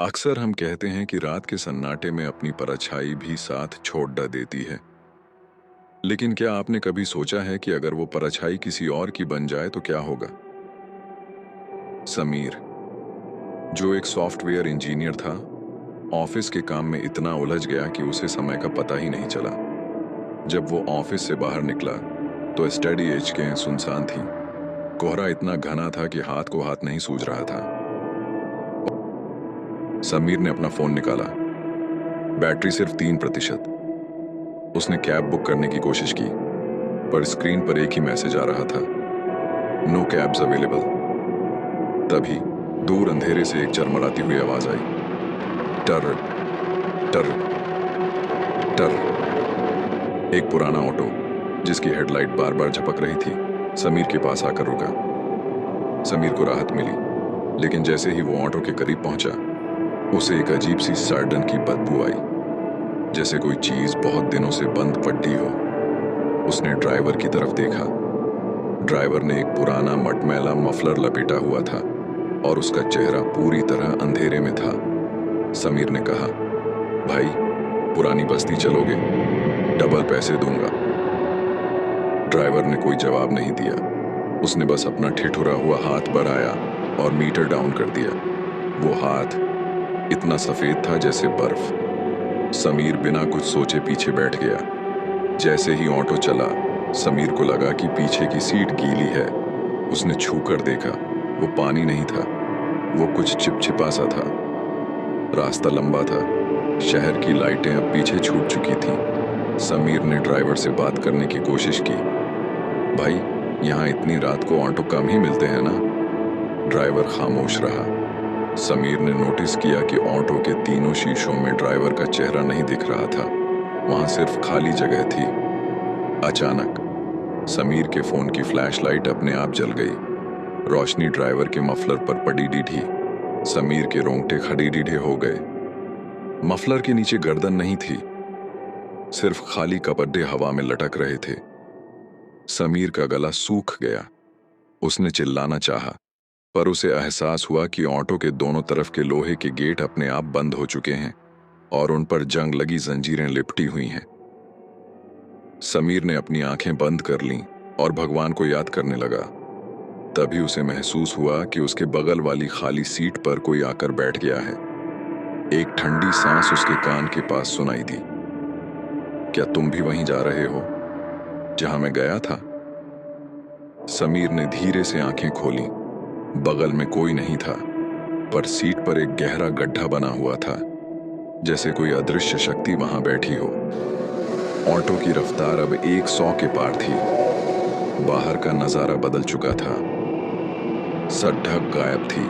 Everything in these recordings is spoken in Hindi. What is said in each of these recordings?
अक्सर हम कहते हैं कि रात के सन्नाटे में अपनी परछाई भी साथ छोड़ देती है। लेकिन क्या आपने कभी सोचा है कि अगर वो परछाई किसी और की बन जाए तो क्या होगा? समीर, जो एक सॉफ्टवेयर इंजीनियर था, ऑफिस के काम में इतना उलझ गया कि उसे समय का पता ही नहीं चला। जब वो ऑफिस से बाहर निकला तो स्टडी एचकें सुनसान थी। कोहरा इतना घना था कि हाथ को हाथ नहीं सूझ रहा था। समीर ने अपना फोन निकाला। बैटरी सिर्फ 3%। उसने कैब बुक करने की कोशिश की, पर स्क्रीन पर एक ही मैसेज आ रहा था, नो कैब्स अवेलेबल। तभी दूर अंधेरे से एक चरमराती हुई आवाज आई, टर टर टर। एक पुराना ऑटो जिसकी हेडलाइट बार बार झपक रही थी, समीर के पास आकर रुका। समीर को राहत मिली, लेकिन जैसे ही वो ऑटो के करीब पहुंचा, उसे एक अजीब सी सार्डन की बदबू आई, जैसे कोई चीज बहुत दिनों से बंद पड़ी हो। उसने ड्राइवर की तरफ देखा। ड्राइवर ने एक पुराना मटमैला मफलर लपेटा हुआ था और उसका चेहरा पूरी तरह अंधेरे में था। समीर ने कहा, भाई, पुरानी बस्ती चलोगे? डबल पैसे दूंगा। ड्राइवर ने कोई जवाब नहीं दिया। उसने बस अपना ठिठुरा हुआ हाथ बढ़ाया और मीटर डाउन कर दिया। वो हाथ इतना सफेद था जैसे बर्फ। समीर बिना कुछ सोचे पीछे बैठ गया। जैसे ही ऑटो चला, समीर को लगा कि पीछे की सीट गीली है। उसने छूकर देखा, वो पानी नहीं था, वो कुछ चिपचिपा सा था। रास्ता लंबा था, शहर की लाइटें अब पीछे छूट चुकी थीं। समीर ने ड्राइवर से बात करने की कोशिश की। भाई, यहाँ इतनी रात को ऑटो कम ही मिलते हैं ना? ड्राइवर खामोश रहा। समीर ने नोटिस किया कि ऑटो के तीनों शीशों में ड्राइवर का चेहरा नहीं दिख रहा था। वहां सिर्फ खाली जगह थी। अचानक समीर के फोन की फ्लैशलाइट अपने आप जल गई। रोशनी ड्राइवर के मफलर पर पड़ी डीठी। समीर के रोंगटे खड़ी डीढ़े हो गए। मफलर के नीचे गर्दन नहीं थी, सिर्फ खाली कपड़े हवा में लटक रहे थे। समीर का गला सूख गया। उसने चिल्लाना चाहा, पर उसे एहसास हुआ कि ऑटो के दोनों तरफ के लोहे के गेट अपने आप बंद हो चुके हैं और उन पर जंग लगी जंजीरें लिपटी हुई हैं। समीर ने अपनी आंखें बंद कर लीं और भगवान को याद करने लगा। तभी उसे महसूस हुआ कि उसके बगल वाली खाली सीट पर कोई आकर बैठ गया है। एक ठंडी सांस उसके कान के पास सुनाई दी। क्या तुम भी वहीं जा रहे हो जहां मैं गया था? समीर ने धीरे से आंखें खोली। बगल में कोई नहीं था, पर सीट पर एक गहरा गड्ढा बना हुआ था, जैसे कोई अदृश्य शक्ति वहां बैठी हो। ऑटो की रफ्तार अब 100 के पार थी। बाहर का नजारा बदल चुका था। सड़क गायब थी।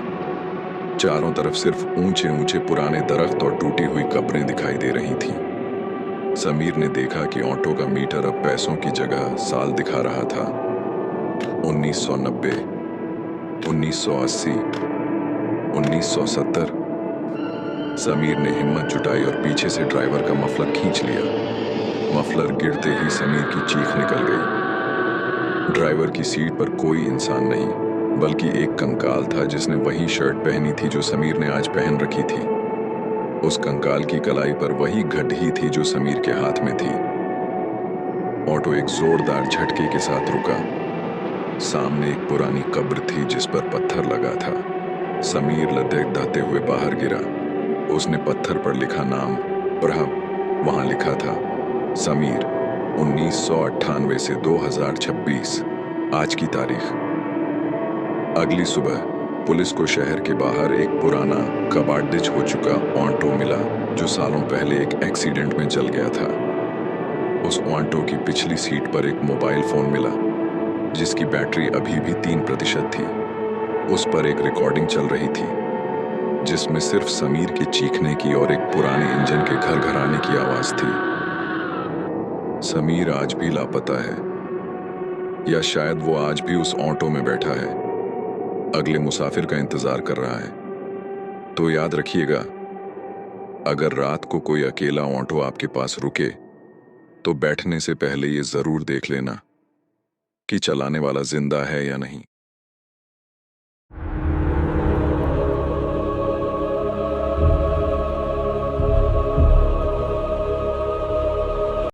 चारों तरफ सिर्फ ऊंचे ऊंचे पुराने दरख्त और टूटी हुई कब्रें दिखाई दे रही थीं। समीर ने देखा कि ऑटो का मीटर अब पैसों की जगह साल दिखा रहा था। 1990, 1980, 1970। समीर ने हिम्मत जुटाई और पीछे से ड्राइवर का मफलर खींच लिया। मफलर गिरते ही समीर की चीख निकल गई। ड्राइवर की सीट पर कोई इंसान नहीं, बल्कि एक कंकाल था जिसने वही शर्ट पहनी थी जो समीर ने आज पहन रखी थी। उस कंकाल की कलाई पर वही घड़ी थी जो समीर के हाथ में थी। ऑटो एक जोरदार झटके के साथ रुका। सामने एक पुरानी कब्र थी जिस पर पत्थर लगा था। समीर लड़खड़ाते हुए बाहर गिरा। उसने पत्थर पर लिखा नाम, प्रभु। वहां लिखा था, समीर, 1998 से 2026, आज की तारीख। अगली सुबह पुलिस को शहर के बाहर एक पुराना कबाड़िच हो चुका ऑटो मिला जो सालों पहले एक एक्सीडेंट में जल गया था। उस ऑटो की पिछली सीट पर एक मोबाइल फोन मिला जिसकी बैटरी अभी भी 3% थी। उस पर एक रिकॉर्डिंग चल रही थी जिसमें सिर्फ समीर के चीखने की और एक पुराने इंजन के घर घराने की आवाज थी। समीर आज भी लापता है, या शायद वो आज भी उस ऑटो में बैठा है, अगले मुसाफिर का इंतजार कर रहा है। तो याद रखिएगा, अगर रात को कोई अकेला ऑटो आपके पास रुके तो बैठने से पहले ये जरूर देख लेना कि चलाने वाला जिंदा है या नहीं।